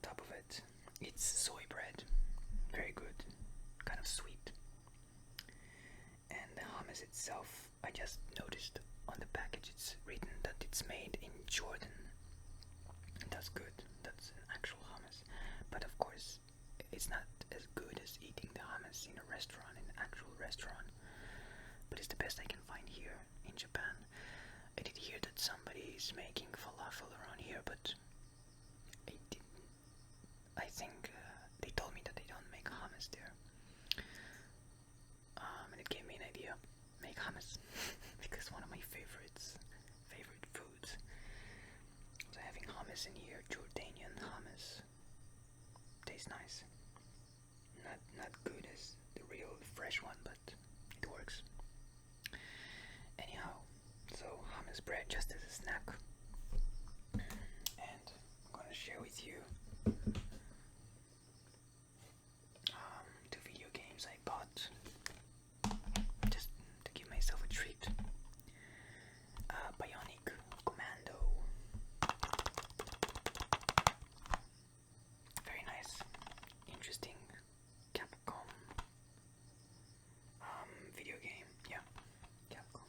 top of it. It's soy bread, very good, kind of sweet. And the hummus itself, I just noticed on the package it's written that it's made in Jordan. That's good, that's an actual hummus. But of course, it's not as good as eating the hummus in a restaurant, in an actual restaurant. But it's the best I can find here in Japan. I did hear that somebody is making falafel around here, but I think they told me that they don't make hummus there. And it gave me an idea. Make hummus. Because one of my favorite foods. So having hummus in here, Jordanian hummus. Tastes nice. Not good as the real fresh one, but it works. Anyhow, so hummus bread just as a snack. And I'm gonna share with you two video games I bought just to give myself a treat. Bionic Commando. Very nice, interesting Capcom video game. Yeah, Capcom.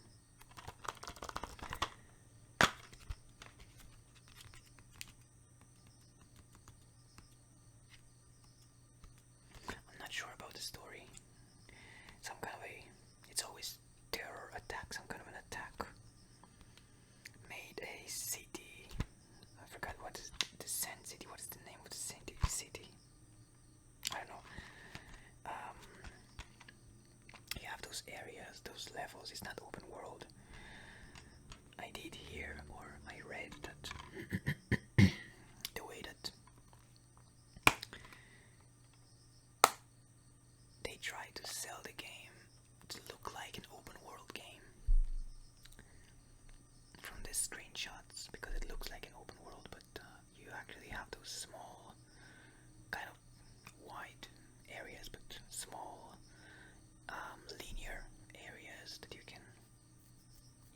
I'm not sure about the story. It's always terror attack, some kind of an attack. Made a city. I forgot what is the Sand City. What is the name of the city? I don't know. You have those areas, those levels. It's not open world. I did hear, or I read that the way that they try to sell the game to look like an open world game from the screenshots, because it looks like an open world, but you actually have those small, kind of wide areas, but small linear areas that you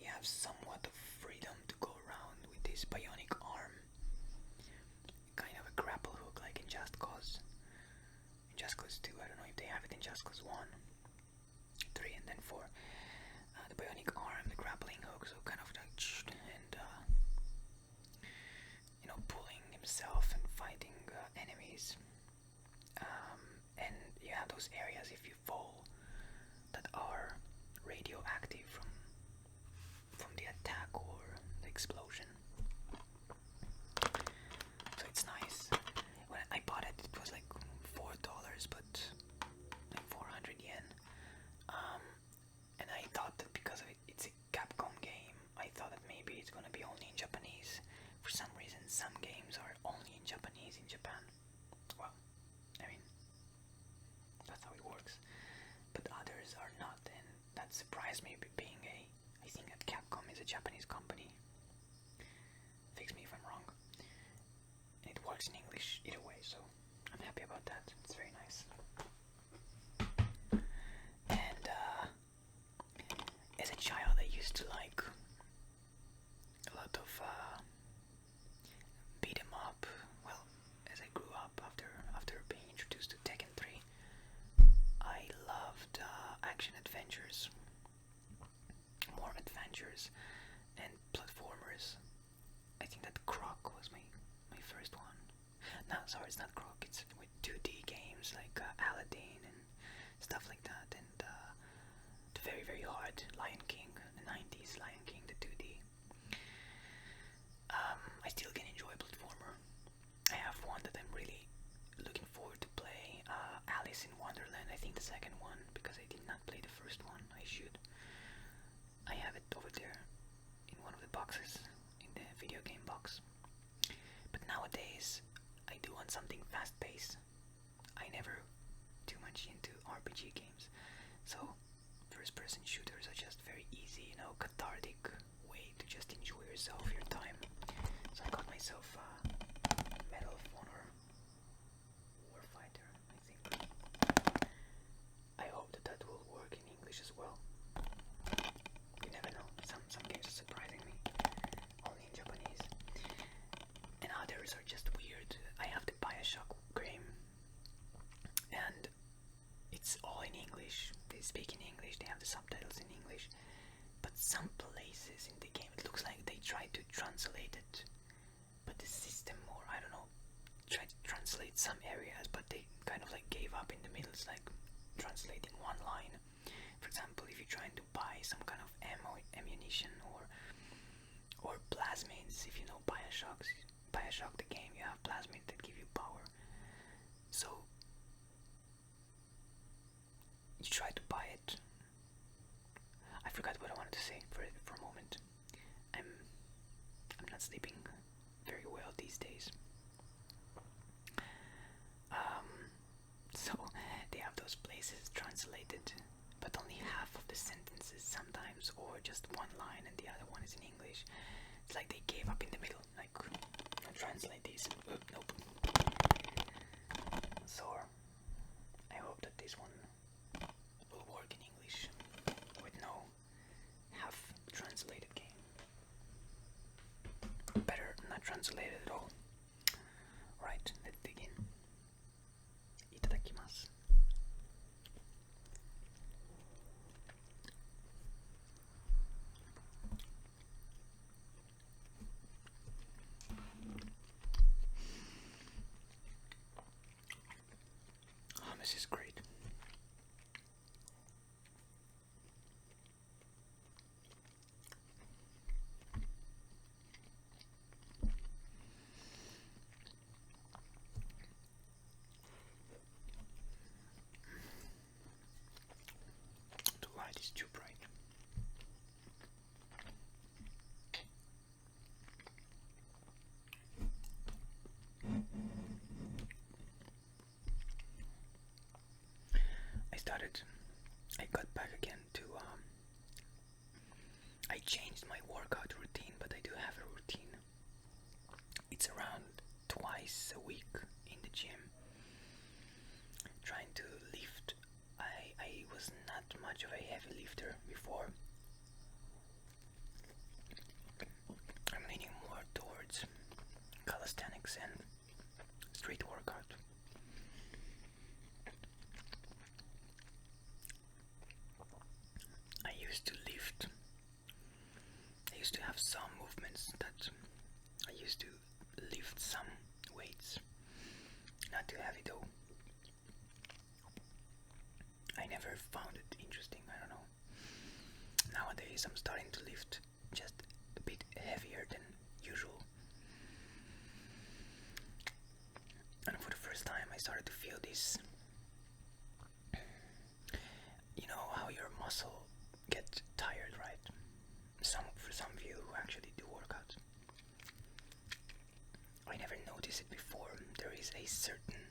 have somewhat of freedom to go around with this bionic arm, kind of a grapple hook like in Just Cause. In Just Cause 2, I don't know if they have it in Just Cause 1, 3, and then 4. The bionic arm, the grappling hook, so kind of like and pulling himself and fighting enemies. And you have those areas, if you fall, that are radioactive from the attack or the explosion. So it's nice. When I bought it, it was like $4, but like 400 yen. And I thought that because of it's a Capcom game, I thought that maybe it's gonna be only in Japanese. For some reason, some games are only in Japanese in Japan. Well, I mean, that's how it works. But others are not, and that surprised me, being I think that Capcom is a Japanese company. Fix me if I'm wrong. And it works in English either way, so I'm happy about that. It's very nice. And as a child, I used to like a lot of beat 'em up. Well, as I grew up after being introduced to Tekken 3, I loved action adventures, more adventures, and platformers. I think that Croc was my first one. No, sorry, it's not Croc. It's with 2D games like Aladdin and stuff like that, and the very, very hard Lion King, the 90s Lion King, the 2D. I still can enjoy platformer. I have one that I'm really looking forward to play, Alice in Wonderland. I think the second one, because I did not play the first one. I should. I have it over there in one of the boxes, in the video game box. But nowadays, I do want something fast-paced. I never too much into RPG games, so first-person shooters are just very easy, cathartic way to just enjoy yourself, your time. So I got myself Medal of Honor Warfighter, I think. I hope that will work in English as well. You never know. Some games are surprising me, only in Japanese. And others are just weird. I have the Bioshock English. They speak in English. They have the subtitles in English. But some places in the game, it looks like they tried to translate it, but the system, or I don't know, tried to translate some areas, but they kind of like gave up in the middle. It's like translating one line. For example, if you're trying to buy some kind of ammunition or plasmids, if you know Bioshock the game, you have plasmids that give you power. So you try to buy it. I forgot what I wanted to say for a moment. I'm not sleeping very well these days. So they have those places translated, but only half of the sentences sometimes, or just one line and the other one is in English. It's like they gave up in the middle. Like, I'll translate these. Nope. So I hope that this one will work in English with no half translated game. Better not translated at all. Right, let's dig in. Itadakimasu. Hummus is great. The light is too bright. I got back again to, I changed my workout routine, but I do have a routine. It's around twice a week in the gym, trying to lift. I was not much of a heavy lifter before. I'm leaning more towards calisthenics and street workout. I used to lift. I used to have some movements that I used to lift some weights. Not too heavy though. I never found it interesting, I don't know. Nowadays I'm starting to lift just a bit heavier than usual. And for the first time I started to feel this, you know how your muscle get tired, right? For some of you who actually do workouts. I never noticed it before. There is a certain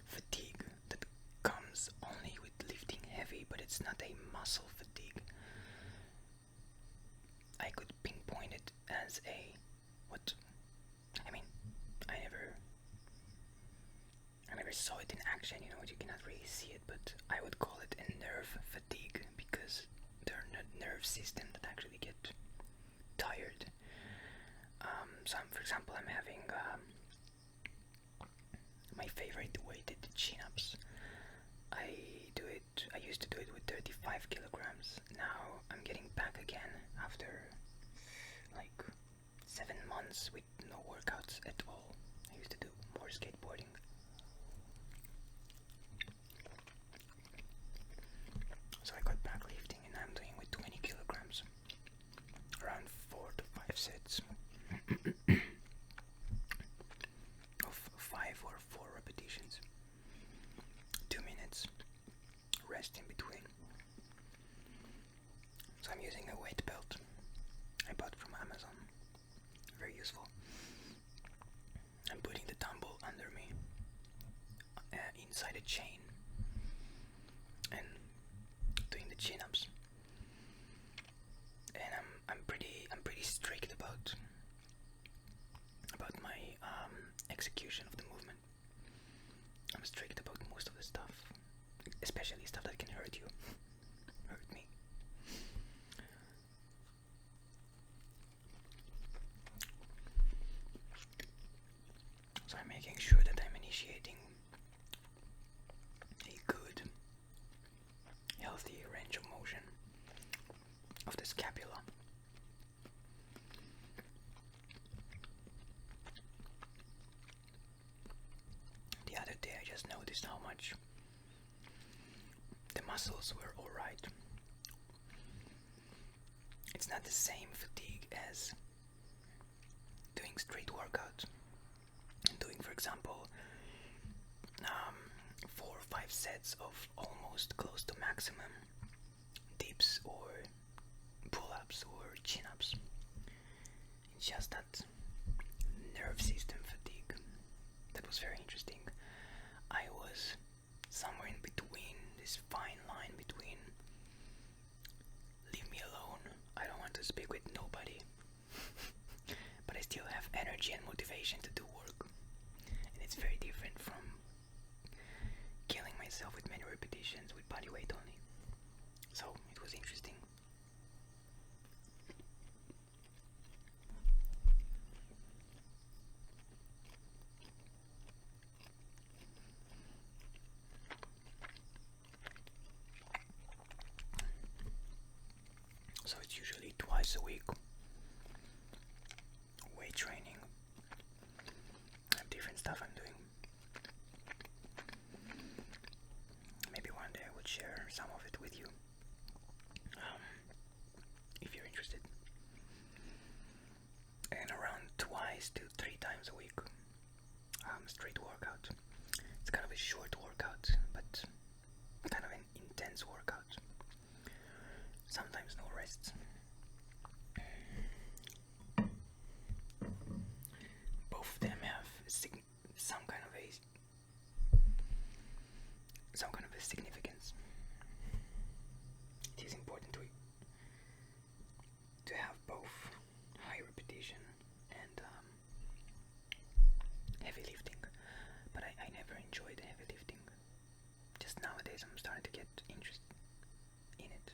fatigue that comes only with lifting heavy, but it's not a muscle fatigue. I could pinpoint it as a what? I mean, I never saw it in action, you know, you cannot really see it, but I would call it a nerve fatigue because there are nerve systems that actually get tired. For example, I'm having my favorite weighted chin-ups. I used to do it with 35 kilograms. Now I'm getting back again after like 7 months with no workouts at all. I used to do more skateboarding. So I got back lifting and I'm doing with 20 kilograms. Around 4 to 5 sets of 5 or 4 repetitions. 2 minutes rest in between. So I'm using a weight belt I bought from Amazon. Very useful. I'm putting the dumbbell under me inside a chain and doing the chin-ups. And I'm pretty strict about my execution of the movement. I'm strict about most of the stuff, especially stuff that can hurt you, hurt me. So I'm making sure that I'm initiating of the scapula. The other day I just noticed how much the muscles were alright. It's not the same fatigue as doing street workout. Doing, for example, 4 or 5 sets of almost close to maximum dips or pull-ups or chin-ups. It's just that nerve system fatigue that was very interesting. I was somewhere in between, this fine line between leave me alone, I don't want to speak with nobody, but I still have energy and motivation to do work. And it's very different from killing myself with many repetitions with body weight only. So it was interesting. So it's usually twice a week. Weight training. I have different stuff I'm doing. Maybe one day I would share some of it with you, if you're interested. And around twice to 3 times a week, street workout. It's kind of a short workout, but kind of an intense workout. Sometimes no rests. Both of them have some kind of a significance. It is important to have both high repetition and heavy lifting, but I never enjoyed heavy lifting. Just nowadays I'm starting to get interested in it.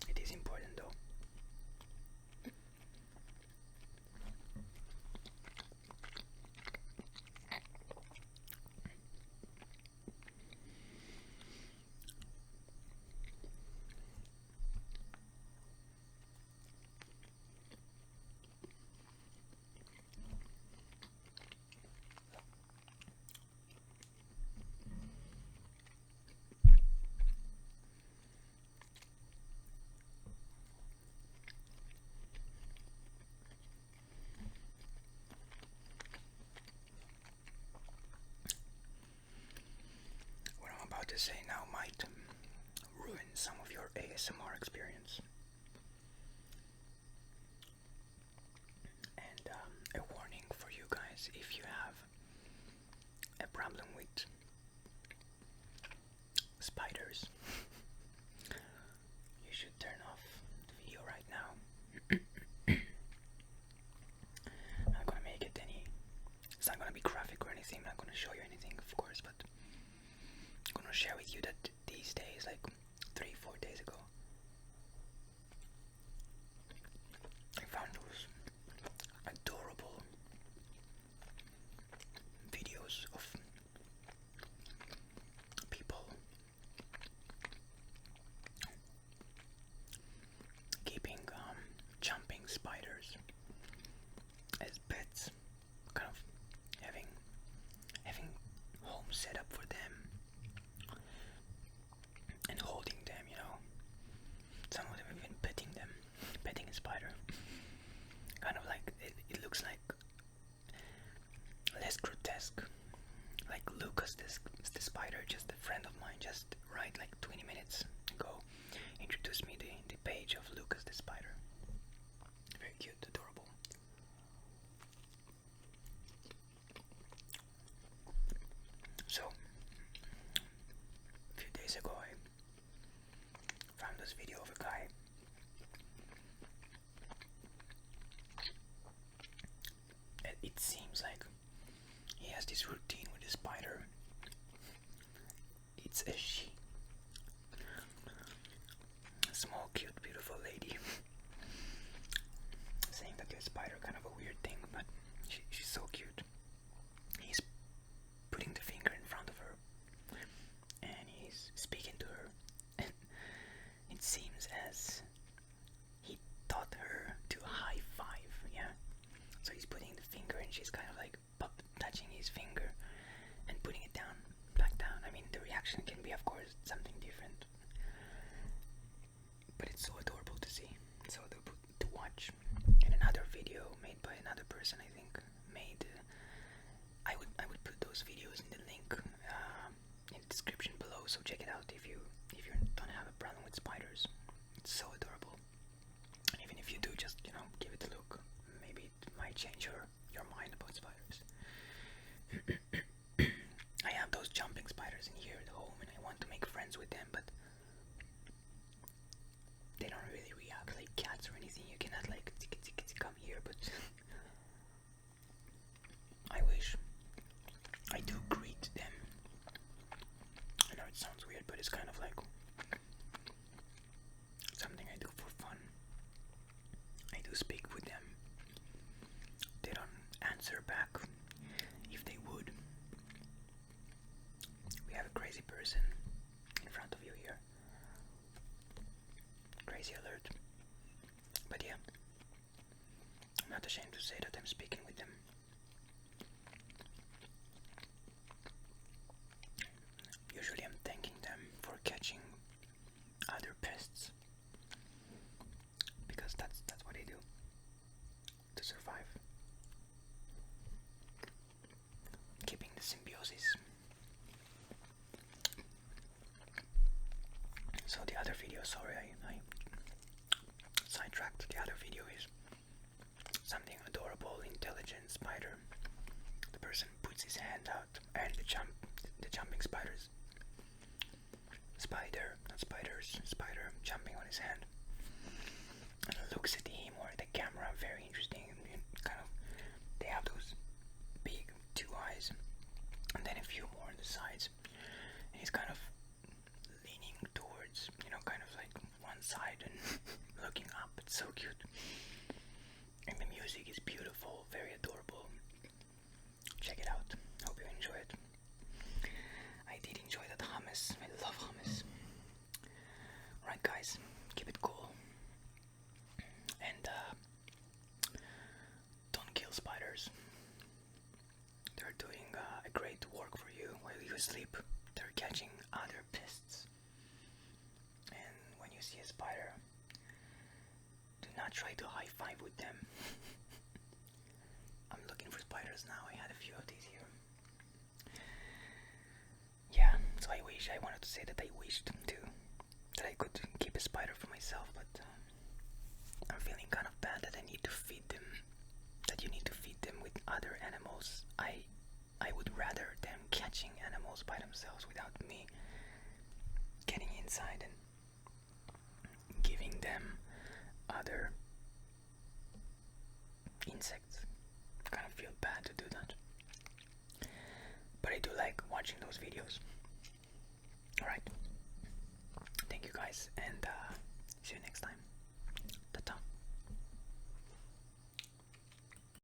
It is important though. To say now might ruin some of your ASMR experience. And a warning for you guys, if you have a problem with spiders, you should turn off the video right now. I'm not gonna make it it's not gonna be graphic or anything, I'm not gonna show you anything, of course, but I'm gonna share with you that these days, like 3-4 days ago, I found those adorable videos of people keeping jumping spiders as pets, kind of having homes set up for them and holding them, some of them even petting a spider, kind of like it looks like less grotesque, like Lucas the spider, just a friend of mine, just like 20 minutes ago introduced me the page of Lucas the spider. Very cute, adorable. So a few days ago I found this video of a guy and it seems like he has this routine with the spider. It's a she, a small cute beautiful lady, saying that the spider kind of a weird thing, but she's so cute. He's putting the finger in front of her and he's speaking those videos in the link in the description below, so check it out if you don't have a problem with spiders. It's so adorable. And even if you do, just give it a look. Maybe it might change your mind about spiders. I have those jumping spiders in here at home, and I want to make friends with them, but they don't really react like cats or anything. You cannot like come here, but I wish I do greet them. I know it sounds weird, but it's kind of like something I do for fun. I do speak with them. They don't answer back. If they would, we have a crazy person in front of you here. Crazy alert. But yeah, I'm not ashamed to say that I'm speaking with them. Usually I'm thanking them for catching other pests, because that's what they do to survive. Keeping the symbiosis. So the other video, sorry, I sidetracked. The other video is something adorable, intelligent spider. The person puts his hand out, and the jumping spiders. Spider jumping on his hand. And looks at him or the camera, very interesting. Kind of, they have those big two eyes, and then a few more on the sides. And he's kind of leaning towards, kind of like one side and looking up. It's so cute. And the music is beautiful, very adorable. Check it out. Hope you enjoy it. I did enjoy that hummus. I love hummus. Alright guys, keep it cool. And don't kill spiders. They're doing a great work for you while you sleep. They're catching other pests. And when you see a spider, do not try to high five with them. I'm looking for spiders now. I had a few of these here. Yeah, so I wanted to say that I wished too that I could keep a spider for myself, but I'm feeling kind of bad that I need to feed them. That you need to feed them with other animals. I would rather them catching animals by themselves without me getting inside and giving them other insects. I kind of feel bad to do that. But I do like watching those videos. Alright. Thank you guys, and see you next time.